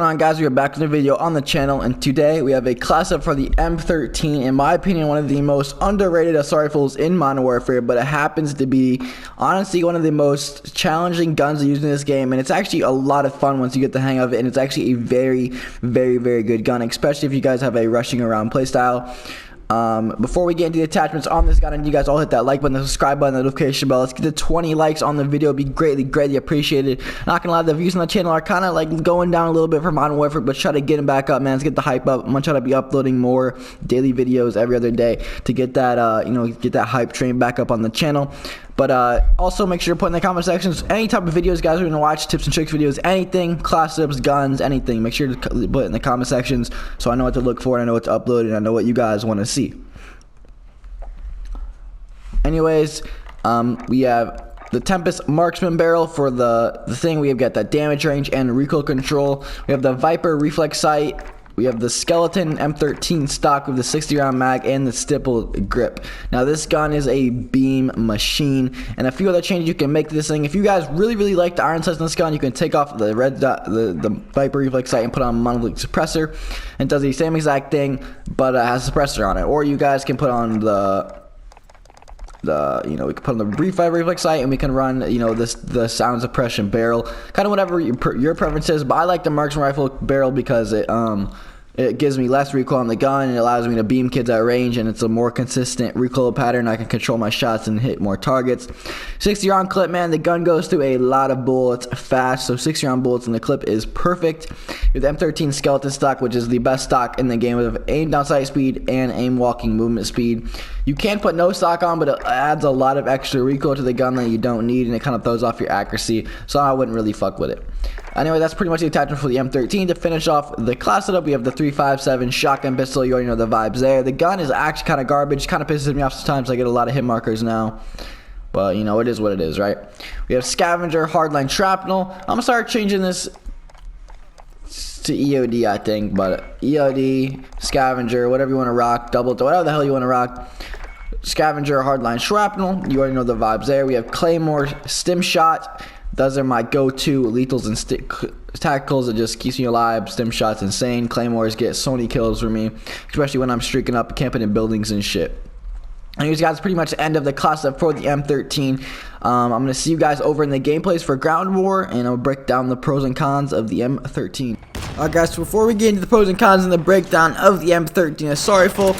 going on, guys? We are back with a video on the channel, and today we have a class up for the M13. In my opinion, one of the most underrated assault rifles in Modern Warfare, but it happens to be honestly one of the most challenging guns to use in this game, and it's actually a lot of fun once you get the hang of it. And it's actually a very good gun, especially if you guys have a rushing around playstyle. Before we get into the attachments on this gun, and you guys all hit that like button, the subscribe button, the notification bell. Let's get to 20 likes on the video. It'd be greatly appreciated. Not gonna lie, the views on the channel are kind of like going down a little bit for Modern Warfare, but try to get them back up, man. Let's get the hype up. I'm gonna try to be uploading more daily videos every other day to get that get that hype train back up on the channel. But also make sure to put in the comment sections any type of videos guys are going to watch, tips and tricks videos, anything, class ups, guns, anything. Make sure to put it in the comment sections so I know what to look for, and I know what to upload, and I know what you guys want to see. Anyways, we have the Tempest marksman barrel for the thing. We have got that damage range and recoil control. We have the Viper reflex sight. We have the Skeleton M13 stock with the 60 round mag and the stipple grip. Now this gun is a beam machine, and a few other changes you can make to this thing. If you guys really like the iron sights on this gun, you can take off the red dot, the Viper reflex sight, and put on monolithic suppressor, and it does the same exact thing, but has a suppressor on it. Or you guys can put on we can put on the brief Viper reflex sight, and we can run the sound suppression barrel, kind of whatever your preference is. But I like the marksman rifle barrel because it gives me less recoil on the gun, and it allows me to beam kids at range, and it's a more consistent recoil pattern. I can control my shots and hit more targets. 60 round clip, man. The gun goes through a lot of bullets fast, so 60 round bullets in the clip is perfect. With M13 skeleton stock, which is the best stock in the game, with aim down sight speed and aim walking movement speed. You can put no stock on, but it adds a lot of extra recoil to the gun that you don't need, and it kind of throws off your accuracy, so I wouldn't really fuck with it. Anyway, that's pretty much the attachment for the M13. To finish off the class setup, we have the 357 shotgun pistol. You already know the vibes there. The gun is actually kind of garbage. Kind of pisses me off sometimes. I get a lot of hit markers now. But, it is what it is, right? We have Scavenger hardline shrapnel. I'm going to start changing this to EOD, I think. But EOD, Scavenger, whatever you want to rock. Double, whatever the hell you want to rock. Scavenger hardline shrapnel. You already know the vibes there. We have Claymore stim shot. Those are my go-to lethals and tacticals. It just keeps me alive. Stim shot's insane. Claymores get so many kills for me, especially when I'm streaking up, camping in buildings and shit. Anyways, guys, pretty much the end of the class up for the M13. I'm going to see you guys over in the gameplays for ground war, and I'll break down the pros and cons of the M13. Alright, guys, so before we get into the pros and cons and the breakdown of the M13 assault rifle,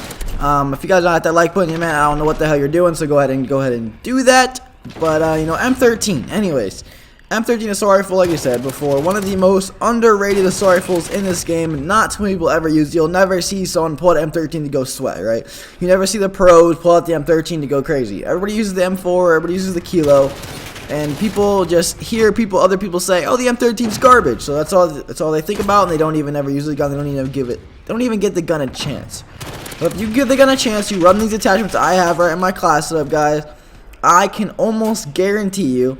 if you guys don't hit that like button, man, I don't know what the hell you're doing, so go ahead and do that. But M13, anyways. M13 assault rifle, like I said before, one of the most underrated assault rifles in this game. Not too many people ever use. You'll never see someone pull out M13 to go sweat, right? You never see the pros pull out the M13 to go crazy. Everybody uses the M4, everybody uses the Kilo, and people just hear other people say, "Oh, the M13's garbage." So that's all they think about, and they don't even ever use the gun. They don't even get the gun a chance. But if you give the gun a chance, you run these attachments I have right in my class setup, guys. I can almost guarantee you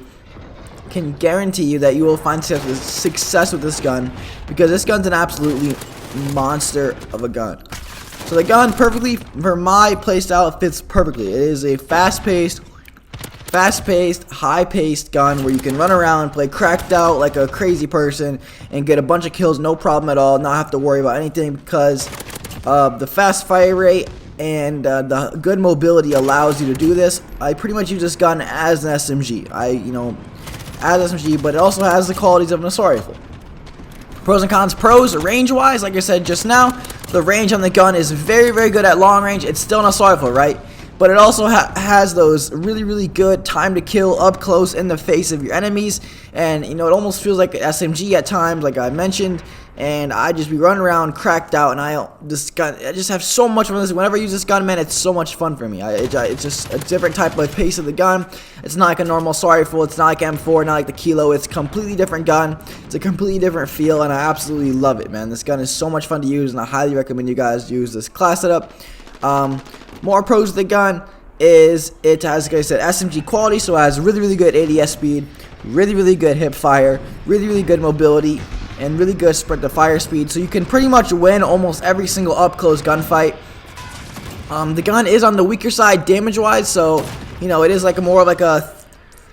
that you will find success with this gun, because this gun's an absolutely monster of a gun. So the gun perfectly for my playstyle fits perfectly. It is a fast-paced, high-paced gun where you can run around and play cracked out like a crazy person and get a bunch of kills, no problem at all, not have to worry about anything, because the fast fire rate and the good mobility allows you to do this. I pretty much use this gun as an SMG. But it also has the qualities of an assault rifle. Pros and cons. Pros, range-wise, like I said just now, the range on the gun is very good at long range. It's still an assault rifle, right? But it also has those really good time to kill up close in the face of your enemies, and it almost feels like an SMG at times, like I mentioned. And I just be running around cracked out, and I just have so much fun with this. Whenever I use this gun, man, it's so much fun for me. It's just a different type of pace of the gun. It's not like a normal assault rifle. It's not like M4, not like the Kilo. It's a completely different gun. It's a completely different feel, and I absolutely love it, man. This gun is so much fun to use, and I highly recommend you guys use this class setup. More pros of the gun is it has, like I said, SMG quality, so it has really good ADS speed, really good hip fire, really good mobility, and really good sprint to fire speed, so you can pretty much win almost every single up close gunfight. The gun is on the weaker side damage wise, so it is like more of like a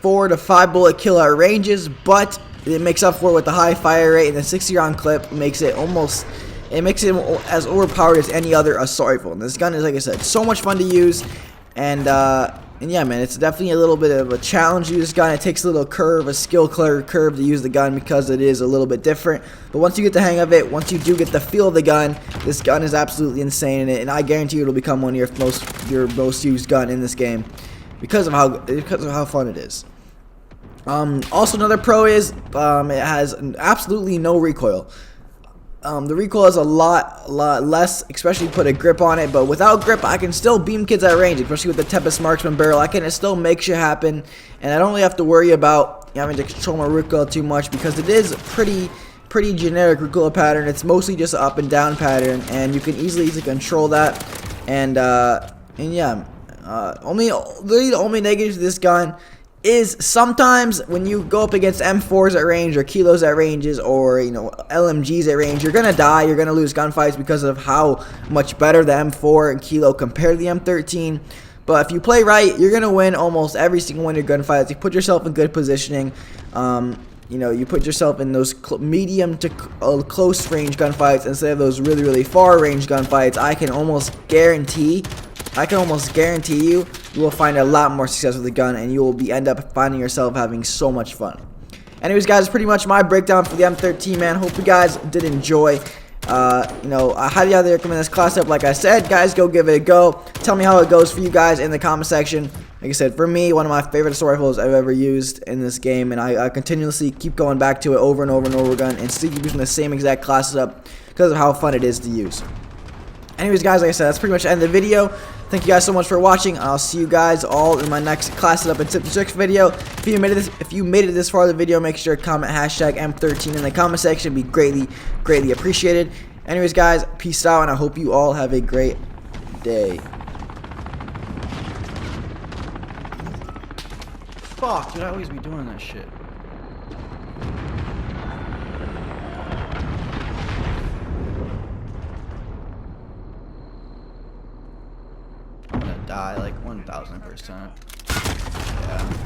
4 to 5 bullet kill at ranges, but it makes up for it with the high fire rate, and the 60 round clip makes it as overpowered as any other assault rifle. And this gun is, like I said, so much fun to use, and yeah, man, it's definitely a little bit of a challenge to use this gun. It takes a little curve, a skill curve to use the gun, because it is a little bit different. But once you get the hang of it, once you do get the feel of the gun, this gun is absolutely insane, and I guarantee you it'll become one of your most used gun in this game because of how fun it is. Also, another pro is it has absolutely no recoil. The recoil is a lot less, especially put a grip on it, but without grip I can still beam kids at range, especially with the Tempest Marksman barrel. It still makes shit happen, and I don't really have to worry about having to control my recoil too much, because it is pretty generic recoil pattern. It's mostly just an up and down pattern, and you can easily control that. And yeah, the only negative to this gun is sometimes when you go up against M4s at range, or kilos at ranges, or LMGs at range, you're gonna die, you're gonna lose gunfights because of how much better the M4 and kilo compare to the M13. But if you play right, you're gonna win almost every single one of your gunfights. You put yourself in good positioning. You put yourself in those medium to close range gunfights instead of those really far range gunfights. I can almost guarantee you will find a lot more success with the gun, and you will end up finding yourself having so much fun. Anyways, guys, pretty much my breakdown for the M13, man. Hope you guys did enjoy. I highly recommend this class up. Like I said, guys, go give it a go. Tell me how it goes for you guys in the comment section. Like I said, for me, one of my favorite assault rifles I've ever used in this game, and I continuously keep going back to it over and over again, and still keep using the same exact classes up because of how fun it is to use. Anyways, guys, like I said, that's pretty much the end of the video. Thank you guys so much for watching. I'll see you guys all in my next class setup and tip and tricks video. If you made it this far in the video, make sure to comment hashtag M13 in the comment section. It'd be greatly appreciated. Anyways, guys, peace out, and I hope you all have a great day. Fuck, dude, I always be doing that shit. Die like 1000%. Yeah.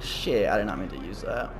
Shit, I did not mean to use that.